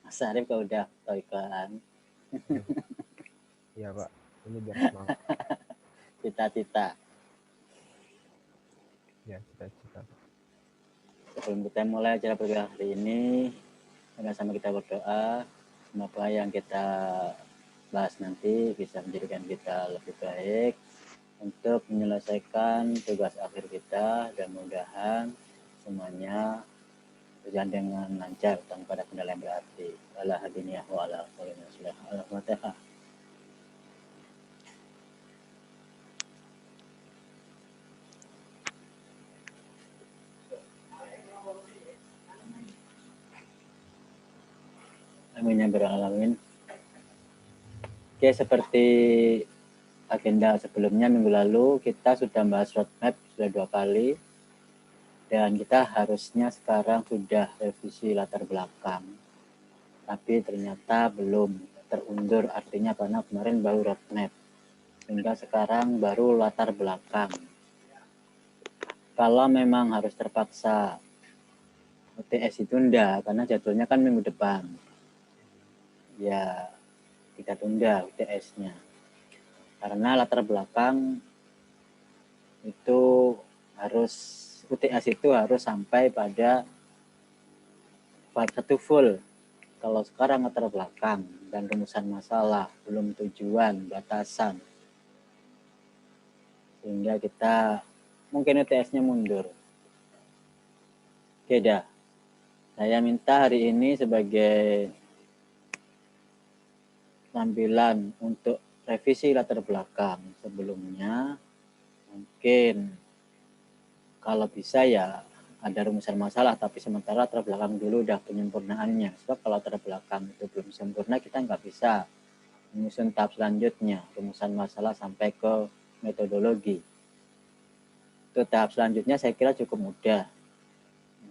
Mas Arif kok udah tahu kan? Iya Pak, ini biar semangat. Cita-cita. Ya, cita-cita Pak. Sebelum kita mulai acara bergerak hari ini, sama-sama kita berdoa. Semoga yang kita bahas nanti bisa menjadikan kita lebih baik untuk menyelesaikan tugas akhir kita, dan mudah-mudahan semuanya berjalan dengan lancar tanpa ada kendala yang berarti. Ala hadiniyah wa ala al-Fatihah. Amin ya rabbal alamin. Oke, seperti agenda sebelumnya minggu lalu kita sudah bahas roadmap sudah 2 kali, dan kita harusnya sekarang sudah revisi latar belakang, tapi ternyata belum, terundur, artinya karena kemarin baru roadmap sehingga sekarang baru latar belakang. Kalau memang harus terpaksa UTS itu enggak, karena jadwalnya kan minggu depan, ya kita tunda UTS-nya. Karena latar belakang itu harus, UTS itu harus sampai pada bab 1 full. Kalau sekarang latar belakang dan rumusan masalah, belum tujuan, batasan, sehingga kita mungkin UTS-nya mundur. Oke dah, saya minta hari ini sebagai tampilan untuk revisi latar belakang sebelumnya, mungkin kalau bisa ya ada rumusan masalah, tapi sementara latar belakang dulu udah penyempurnaannya. Sebab kalau latar belakang itu belum sempurna, kita nggak bisa menyusun tahap selanjutnya, rumusan masalah sampai ke metodologi. Itu tahap selanjutnya saya kira cukup mudah.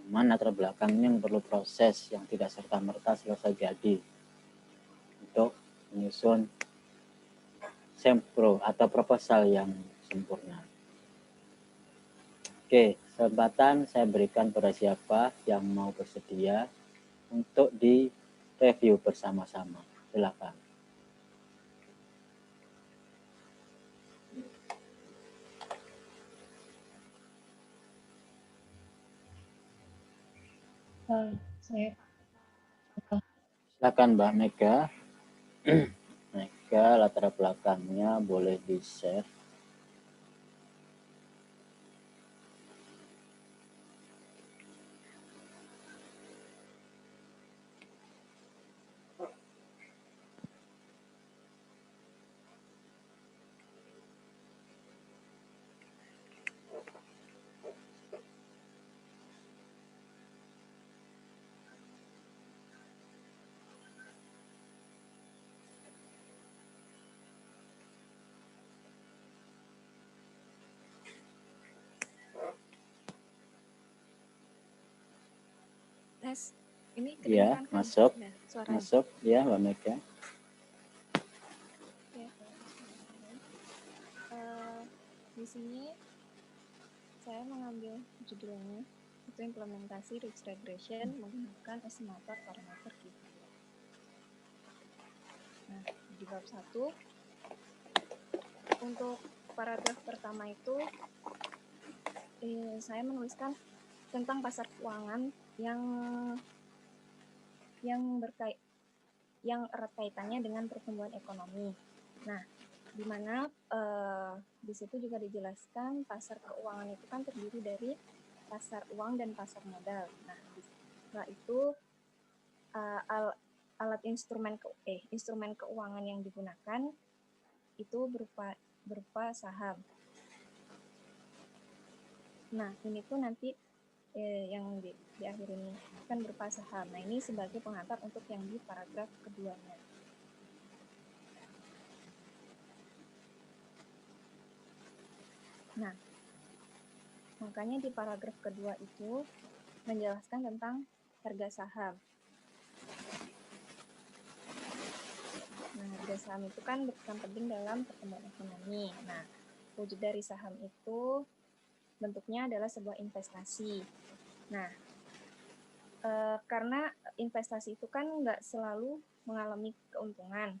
Cuman latar belakangnya yang perlu proses yang tidak serta-merta selesai jadi untuk menyusun sempro atau proposal yang sempurna. Oke, kesempatan saya berikan pada siapa yang mau bersedia untuk di-review bersama-sama. Silakan. Saya Silakan Mbak Mega. Mega, latar belakangnya boleh di-share. Mas, ini Iya, kedengeran kan? masuk. Nah, suaranya. Masuk, ya Mbak Mega. Ya, di sini saya mengambil judulnya itu implementasi ridge regression menggunakan estimator parameter KPI. Nah, di bab 1 untuk paragraf pertama itu saya menuliskan tentang pasar keuangan yang erat kaitannya dengan pertumbuhan ekonomi. Nah, di mana di situ juga dijelaskan pasar keuangan itu kan terdiri dari pasar uang dan pasar modal. Nah, setelah itu alat instrumen keuangan yang digunakan itu berupa saham. Nah, ini tuh nanti yang di akhir ini kan berupa saham. Nah, ini sebagai pengantar untuk yang di paragraf keduanya. Nah, makanya di paragraf kedua itu menjelaskan tentang harga saham. Nah, harga saham itu kan berperan penting dalam pertumbuhan ekonomi. Nah, wujud dari saham itu bentuknya adalah sebuah investasi. Nah, karena investasi itu kan nggak selalu mengalami keuntungan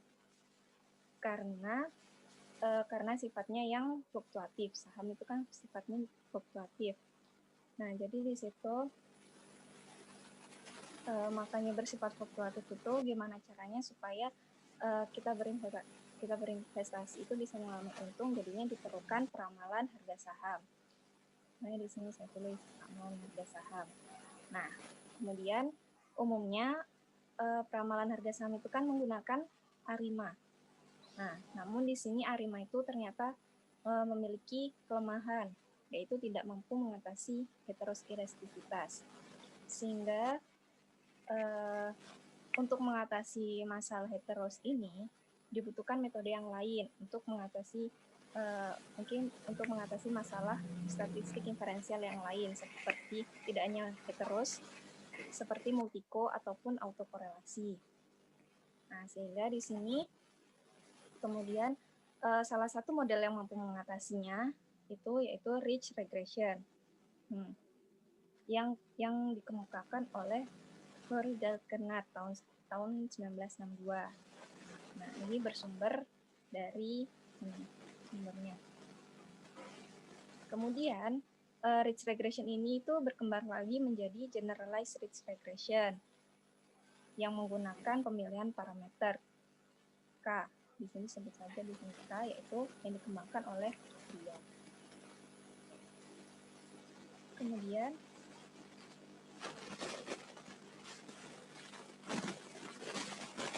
karena sifatnya yang fluktuatif. Saham itu kan sifatnya fluktuatif. Nah, jadi di situ makanya bersifat fluktuatif itu gimana caranya supaya kita berinvestasi itu bisa mengalami untung, jadinya diperlukan peramalan harga saham. Nah, di sini saya tulis peramalan harga saham. Nah, kemudian umumnya peramalan harga saham itu kan menggunakan ARIMA. Nah, namun di sini ARIMA itu ternyata memiliki kelemahan, yaitu tidak mampu mengatasi heteroskistivitas. Sehingga untuk mengatasi masalah heteros ini dibutuhkan metode yang lain untuk mengatasi mungkin untuk mengatasi masalah statistik inferensial yang lain seperti tidak hanya heteros seperti multiko ataupun autokorelasi. Nah, sehingga di sini kemudian salah satu model yang mampu mengatasinya itu yaitu ridge regression. Yang dikemukakan oleh Rory Dalkernat tahun 1962. Nah, ini bersumber dari sumbernya. Kemudian ridge regression ini itu berkembang lagi menjadi generalized ridge regression yang menggunakan pemilihan parameter K. Di sini sebut saja di sini K, yaitu yang dikembangkan oleh dia. Kemudian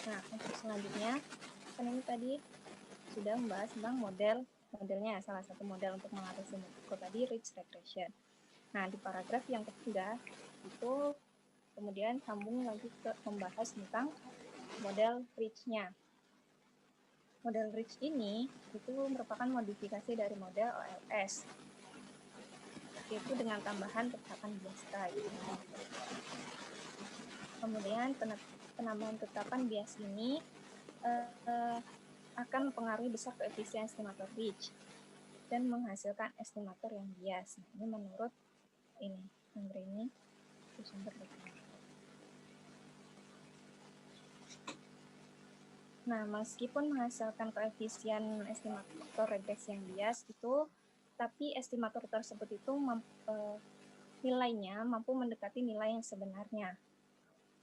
nah, untuk selanjutnya kan ini tadi sudah membahas tentang modelnya, salah satu model untuk mengatasi multiko tadi ridge regression. Nah, di paragraf yang ketiga itu kemudian sambung lagi ke membahas tentang model ridge-nya. Model ridge ini itu merupakan modifikasi dari model OLS, yaitu dengan tambahan tetapan bias type. Kemudian penambahan tetapan bias ini akan mempengaruhi besar koefisien estimator ridge dan menghasilkan estimator yang bias. Nah, ini menurut ini sumber dokumen. Nah, meskipun menghasilkan koefisien estimator regresi yang bias itu, tapi estimator tersebut itu nilainya mampu mendekati nilai yang sebenarnya,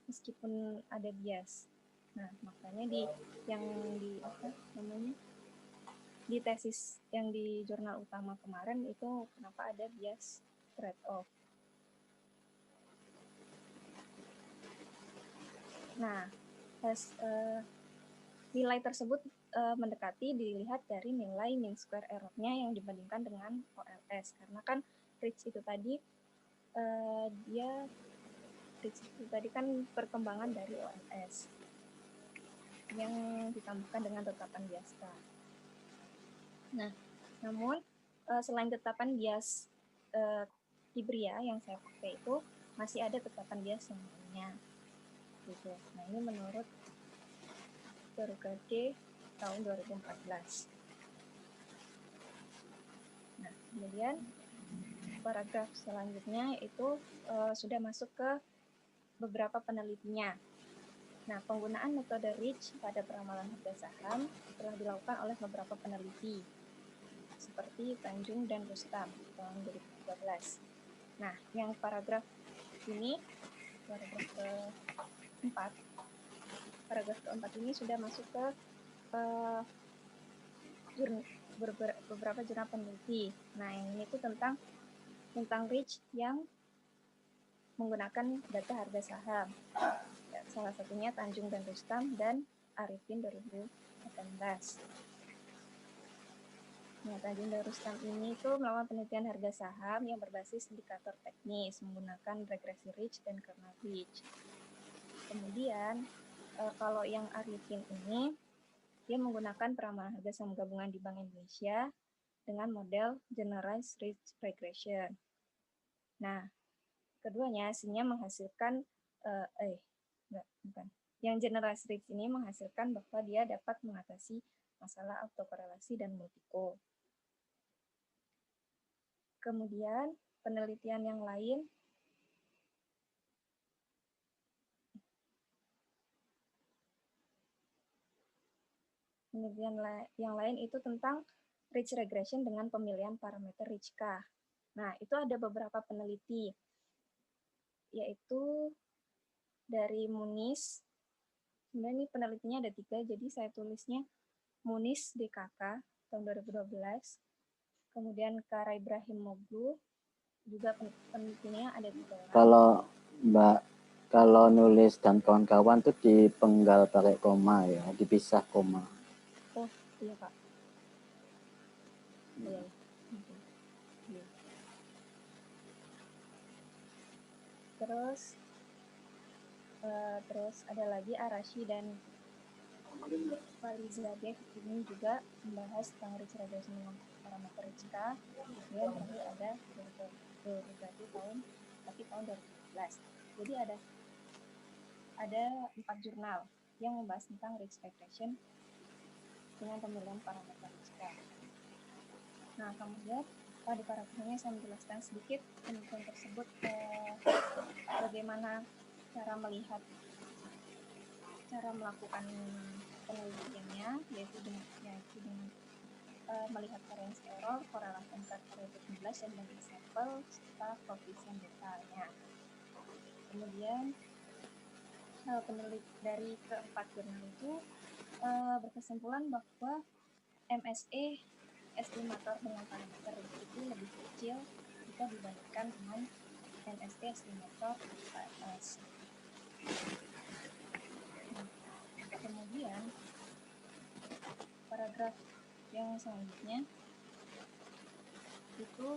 meskipun ada bias. Nah, makanya di tesis yang di jurnal utama kemarin itu kenapa ada bias trade-off. Nah, nilai tersebut mendekati dilihat dari nilai mean square error-nya yang dibandingkan dengan OLS. Karena kan ridge itu tadi kan perkembangan dari OLS yang ditambahkan dengan tetapan bias K. Nah, namun selain tetapan bias Ibria yang saya pakai itu masih ada tetapan bias yang lainnya. Gitu. Nah, ini menurut Bergade tahun 2014. Nah, kemudian paragraf selanjutnya itu sudah masuk ke beberapa penelitinya. Nah, penggunaan metode ridge pada peramalan harga saham telah dilakukan oleh beberapa peneliti, seperti Tanjung dan Rustam tahun 2013. Nah, yang paragraf ini, paragraf keempat ini sudah masuk ke beberapa jurnal peneliti. Nah, yang ini tuh tentang ridge yang menggunakan data harga saham. Ya, salah satunya Tanjung dan Rustam dan Arifin 2018. Nah, Tanjung dan Rustam ini tuh melakukan penelitian harga saham yang berbasis indikator teknis menggunakan regresi ridge dan kernel ridge. Kemudian kalau yang Arifin ini dia menggunakan peramalan harga saham gabungan di Bank Indonesia dengan model generalized ridge regression. Nah, keduanya hasilnya menghasilkan Yang generalized ridge ini menghasilkan bahwa dia dapat mengatasi masalah autokorelasi dan multiko. Kemudian penelitian yang lain penelitian yang lain itu tentang ridge regression dengan pemilihan parameter ridge-K. Nah, itu ada beberapa peneliti, yaitu dari Muniz. Sebenarnya ini penelitinya ada 3, jadi saya tulisnya Muniz DKK tahun 2012, kemudian Kara Ibrahimoglu, juga penelitinya ada 3 orang. Kalau Mbak, kalau nulis dan kawan-kawan tuh dipenggal pakai koma ya, dipisah koma. Oh iya Pak. Iya. Iya. Terus ada lagi Arashi dan Falizadeh ini juga membahas tentang ridge regression dengan parameter ridge-K. Kemudian terakhir ada Dorugade tahun 2014. Jadi ada 4 jurnal yang membahas tentang ridge regression dengan pemilihan parameter ridge-K. Nah, kemudian pada paragrafnya saya menjelaskan sedikit penelitian tersebut, bagaimana cara melakukan penelitiannya, yaitu dengan melihat variance error, korelasi antar variabel penjelas, dan bagi sampel serta koefisien delta-nya. Kemudian peneliti dari keempat jurnal itu berkesimpulan bahwa MSE estimator dengan parameter ridge itu lebih kecil jika dibandingkan dengan MSE estimator KFS. Kemudian paragraf yang selanjutnya itu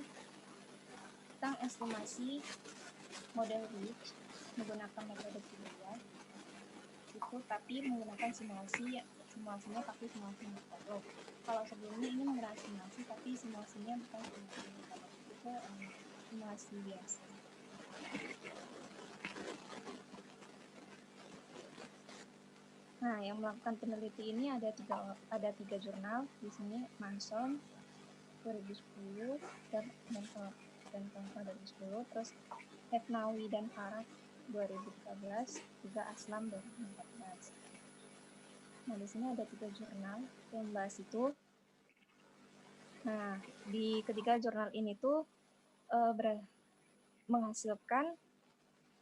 tentang estimasi model ridge menggunakan metode Kibria itu, tapi menggunakan simulasinya pakai simulasi Monte-Carlo. Kalau sebelumnya ini menggunakan simulasi, tapi simulasinya bukan simulasi Monte-Carlo, itu simulasi biasa. Nah, yang melakukan peneliti ini ada tiga jurnal di sini, Manson 2010 dan kawan-kawan 2010, terus Hefnawi dan Farah 2013, juga Aslam 2014. Nah, di sini ada 3 jurnal yang membahas itu. Nah, di ketiga jurnal ini tuh menghasilkan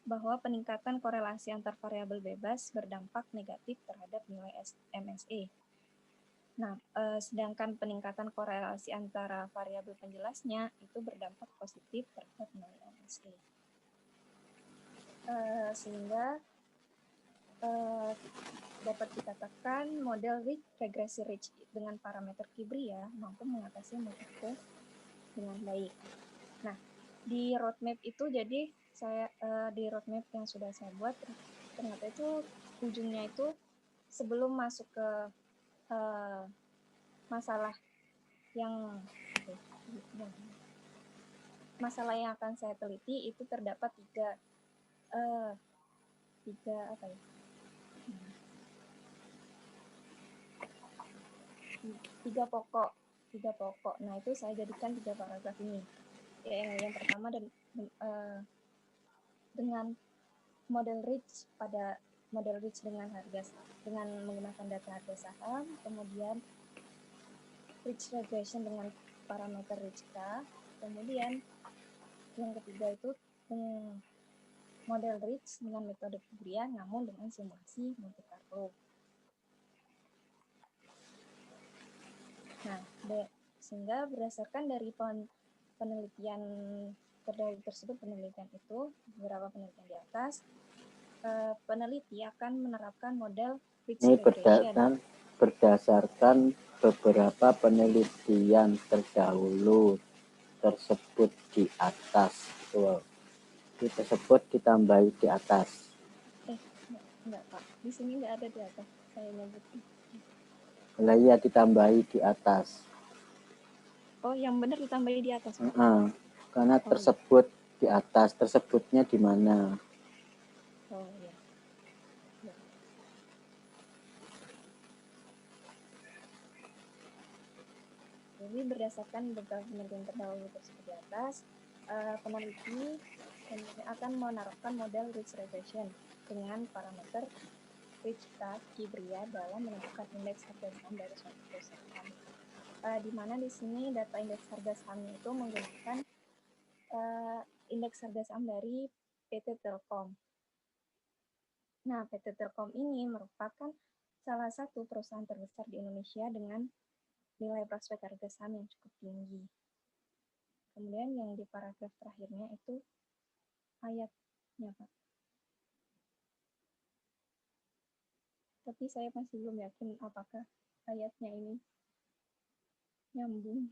bahwa peningkatan korelasi antar variabel bebas berdampak negatif terhadap nilai MSE. Nah, sedangkan peningkatan korelasi antara variabel penjelasnya itu berdampak positif terhadap nilai MSE. Sehingga dapat dikatakan model regresi ridge dengan parameter Kibria mampu mengatasi multiple dengan baik. Nah, di roadmap itu jadi saya di roadmap yang sudah saya buat ternyata itu ujungnya itu sebelum masuk ke masalah yang akan saya teliti itu terdapat tiga pokok. Nah, itu saya jadikan 3 paragraf ini. Yang pertama dengan model ridge dengan menggunakan data harga saham, kemudian ridge regression dengan parameter ridge-K, kemudian yang ketiga itu model ridge dengan metode Kibria namun dengan simulasi Monte-Carlo. Nah, sehingga berdasarkan dari penelitian tersebut, beberapa penelitian di atas, peneliti akan menerapkan model ridge regression. Berdasarkan beberapa penelitian terdahulu tersebut di atas. Tersebut ditambahi di atas. Enggak Pak, di sini enggak ada di atas. Saya nyebutin. Lah iya, ditambahi di atas. Oh, yang benar ditambahi di atas. Karena tersebut di atas, tersebutnya di mana? Oh iya. Ya. Jadi berdasarkan beberapa penelitian terdahulu tersebut di atas, peneliti akan menerapkan model ridge regression dengan parameter Rijka Kibria dalam menentukan indeks harga saham dari suatu perusahaan. Di mana di sini data indeks harga sahamnya itu menggunakan indeks harga saham dari PT Telkom. Nah, PT Telkom ini merupakan salah satu perusahaan terbesar di Indonesia dengan nilai prospek harga saham yang cukup tinggi. Kemudian yang di paragraf terakhirnya itu ayatnya, Pak. Tapi saya masih belum yakin apakah ayatnya ini nyambung.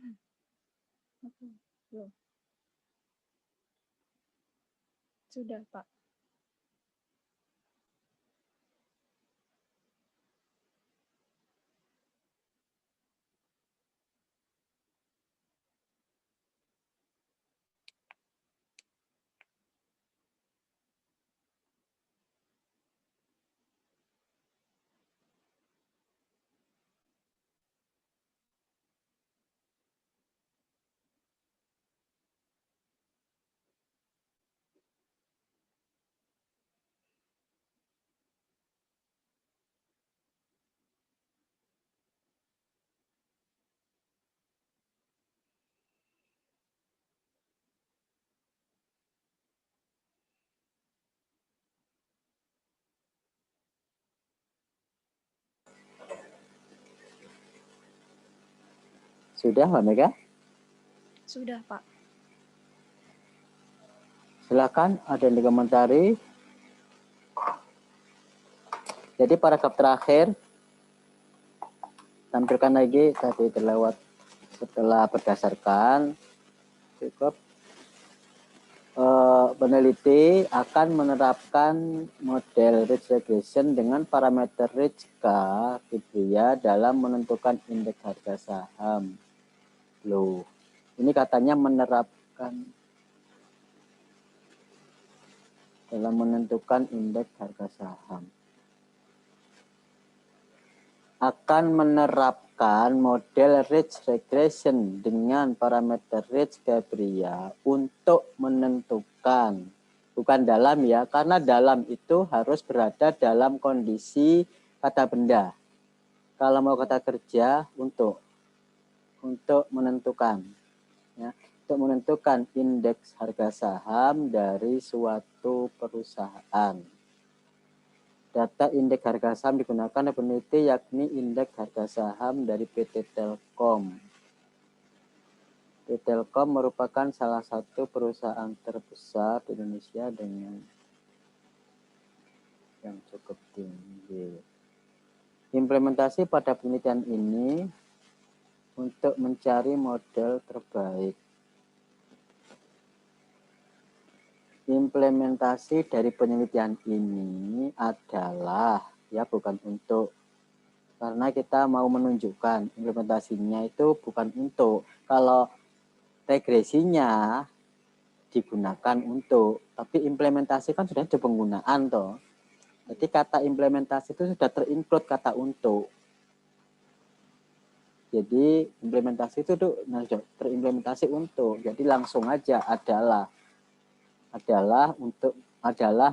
Belum. Sudah, Pak. Sudah, Mbak Mega? Sudah, Pak. Silakan, ada yang dikomentari. Jadi paragraf terakhir, tampilkan lagi, tadi terlewat setelah berdasarkan, cukup. Peneliti akan menerapkan model Ridge Regression dengan parameter Rijka Kibria dalam menentukan indeks harga saham. Loh, ini katanya menerapkan dalam menentukan indeks harga saham. Akan menerapkan model Ridge Regression dengan parameter Rijka Kibria untuk menentukan, bukan dalam ya, karena dalam itu harus berada dalam kondisi kata benda. Kalau mau kata kerja untuk menentukan, ya, untuk menentukan indeks harga saham dari suatu perusahaan. Data indeks harga saham digunakan oleh peneliti yakni indeks harga saham dari PT Telkom. PT Telkom merupakan salah satu perusahaan terbesar di Indonesia dengan yang cukup tinggi. Implementasi pada penelitian ini untuk mencari model terbaik. Implementasi dari penelitian ini adalah, ya bukan untuk, karena kita mau menunjukkan implementasinya itu bukan untuk, kalau regresinya digunakan untuk, tapi implementasi kan sudah ada penggunaan toh. Jadi kata implementasi itu sudah terinclude kata untuk. Jadi implementasi itu tuh terimplementasi untuk. Jadi langsung aja adalah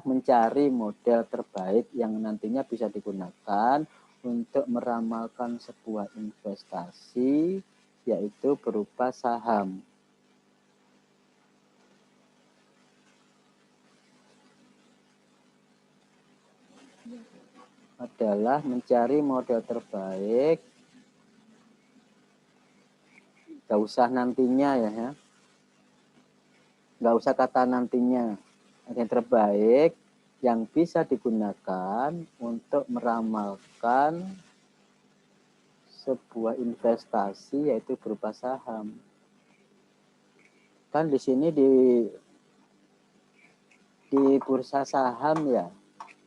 mencari model terbaik yang nantinya bisa digunakan untuk meramalkan sebuah investasi, yaitu berupa saham. Adalah mencari model terbaik, nggak usah nantinya ya, nggak usah kata nantinya, yang terbaik yang bisa digunakan untuk meramalkan sebuah investasi yaitu berupa saham. Kan di sini di bursa saham ya,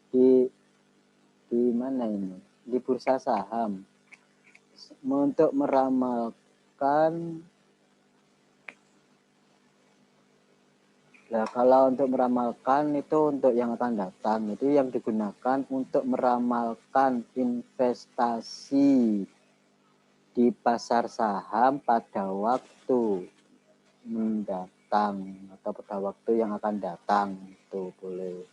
di mana ini? Di bursa saham. Untuk meramalkan, nah, kalau untuk meramalkan itu untuk yang akan datang, itu yang digunakan untuk meramalkan investasi di pasar saham pada waktu mendatang atau pada waktu yang akan datang, itu boleh.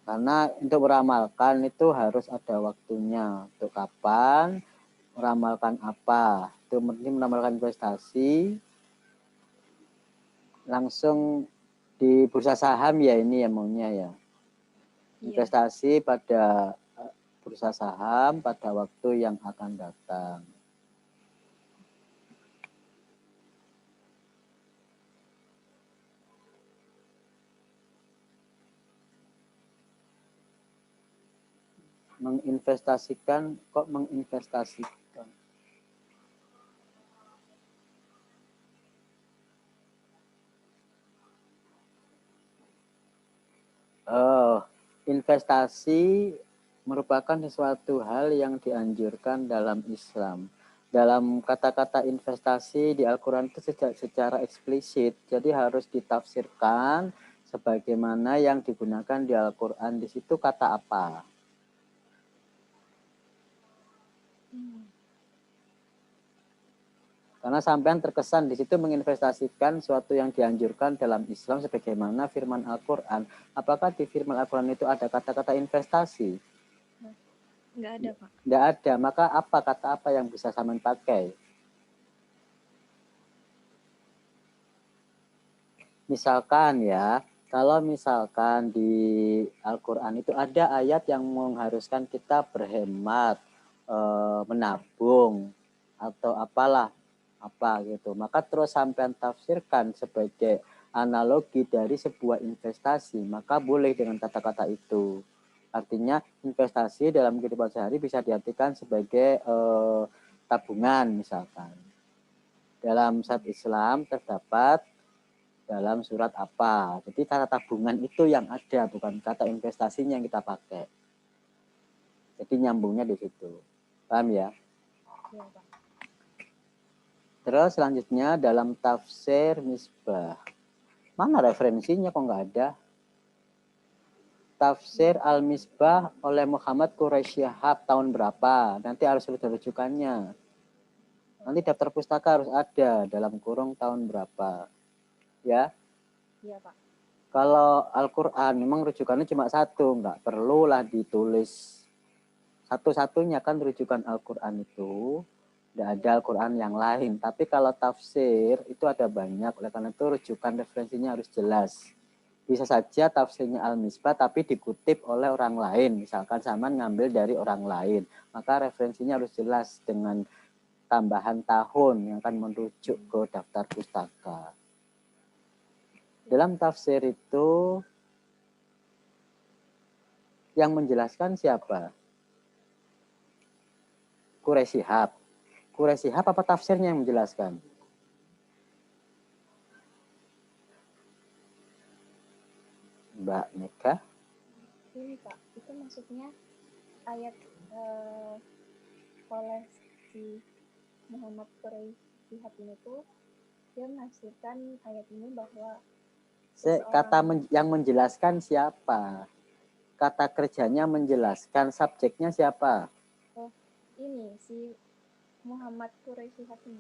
Karena untuk meramalkan itu harus ada waktunya. Untuk kapan, meramalkan apa. Itu meramalkan investasi, langsung di bursa saham ya ini ya maunya ya. Investasi pada bursa saham pada waktu yang akan datang. Menginvestasikan, kok menginvestasikan? Investasi merupakan sesuatu hal yang dianjurkan dalam Islam. Dalam kata-kata investasi di Al-Quran itu secara eksplisit, jadi harus ditafsirkan sebagaimana yang digunakan di Al-Quran. Di situ kata apa? Karena sampean terkesan di situ menginvestasikan sesuatu yang dianjurkan dalam Islam sebagaimana firman Al-Quran. Apakah di firman Al-Quran itu ada kata-kata investasi? Nggak ada, Pak. Nggak ada. Maka apa kata apa yang bisa sampean pakai? Misalkan ya, kalau misalkan di Al-Quran itu ada ayat yang mengharuskan kita berhemat, menabung, atau apalah, apa gitu. Maka terus sampean tafsirkan sebagai analogi dari sebuah investasi, maka boleh dengan kata-kata itu. Artinya investasi dalam kehidupan sehari bisa diartikan sebagai tabungan misalkan. Dalam syariat Islam terdapat dalam surat apa. Jadi kata tabungan itu yang ada, bukan kata investasinya yang kita pakai. Jadi nyambungnya di situ. Paham ya? Iya, Pak. Terus selanjutnya dalam tafsir Misbah. Mana referensinya kok nggak ada? Tafsir Al-Misbah oleh Muhammad Quraisy Shihab tahun berapa? Nanti harus ada rujukannya. Nanti daftar pustaka harus ada dalam kurung tahun berapa. Ya? Iya, Pak. Kalau Al-Quran memang rujukannya cuma satu, nggak perlulah ditulis satu-satunya kan rujukan Al-Quran itu. Tidak ada Al-Quran yang lain. Tapi kalau tafsir itu ada banyak. Oleh karena itu rujukan referensinya harus jelas. Bisa saja tafsirnya Al-Misbah tapi dikutip oleh orang lain. Misalkan sama ngambil dari orang lain. Maka referensinya harus jelas dengan tambahan tahun yang akan merujuk ke daftar pustaka. Dalam tafsir itu yang menjelaskan siapa? Quraisy Shihab. Quraisy Shihab apa tafsirnya yang menjelaskan? Mbak Meka? Ini, Pak, itu maksudnya ayat oleh si Muhammad Quraisy Shihab ini tuh dia menafsirkan ayat ini bahwa Kata yang menjelaskan siapa? Kata kerjanya menjelaskan, subjeknya siapa? Oh, ini si Muhammad Quraisy Shihab ini.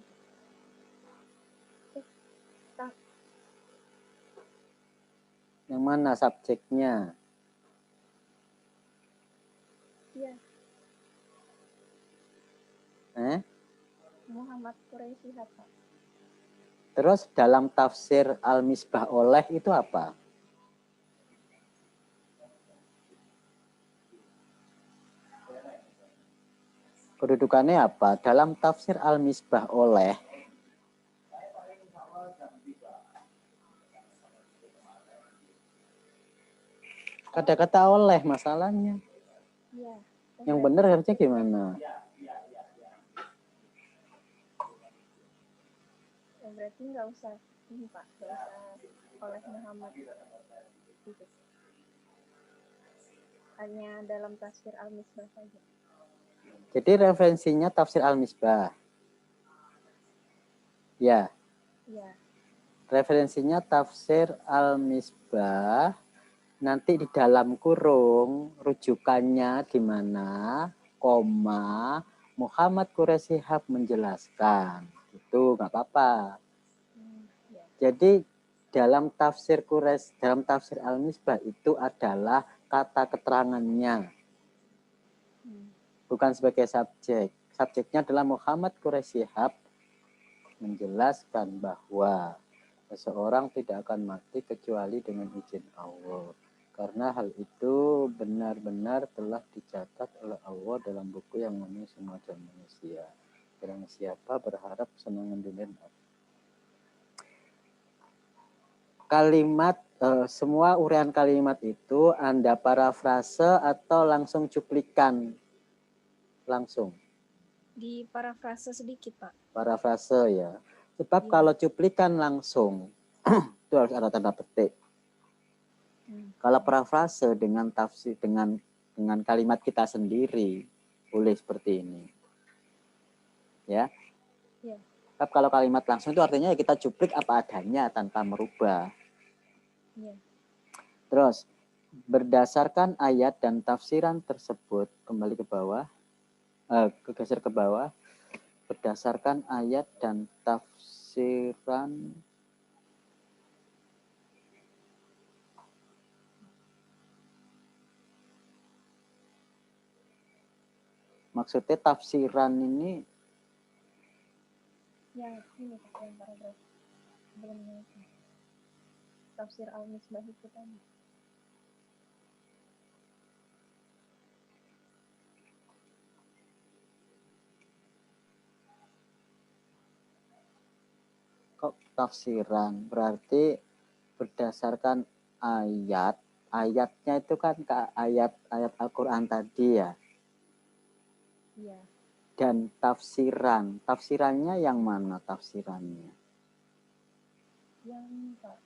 Yang mana subjeknya? Iya. Muhammad Quraisy Shihab. Terus dalam tafsir Al-Misbah oleh itu apa? Kedudukannya apa? Dalam tafsir Al-Misbah oleh kata-kata oleh masalahnya. Iya. Yang benar harusnya gimana? Berarti nggak usah ini, Pak, nggak usah oleh Muhammad gitu. Hanya dalam tafsir Al-Misbah saja. Jadi referensinya tafsir Al-Misbah. Ya. Iya. Referensinya tafsir Al-Misbah. Nanti di dalam kurung rujukannya di mana, koma, Muhammad Quraisy Shihab menjelaskan. Itu nggak apa-apa. Jadi dalam tafsir Al-Misbah itu adalah kata keterangannya, Hmm. bukan sebagai subjek. Subjeknya adalah Muhammad Quraisy Shihab menjelaskan bahwa seseorang tidak akan mati kecuali dengan izin Allah. Karena hal itu benar-benar telah dicatat oleh Allah dalam buku yang namanya Semua dan Manusia. Barang siapa berharap kesenangan dunia dan akhirat. Kalimat semua uraian kalimat itu Anda parafrase atau langsung cuplikan? Langsung. Di parafrase sedikit, Pak. Parafrase ya. Sebab Iya. kalau cuplikan langsung itu harus ada tanda petik. Kalau parafrase dengan tafsir dengan kalimat kita sendiri boleh seperti ini. Ya. Iya. Sebab kalau kalimat langsung itu artinya kita cuplik apa adanya tanpa merubah. Iya. Terus berdasarkan ayat dan tafsiran tersebut, kembali ke bawah, geser ke bawah, berdasarkan ayat dan tafsiran maksudnya tafsiran ini Yang ini Pak, yang paragraf sebelumnya itu. Tafsir Al-Misbah itu tadi. kok tafsiran berarti berdasarkan ayatnya itu kan ke ayat Al-Quran tadi ya. Iya. Dan tafsirannya yang mana tafsirannya? Yang Pak,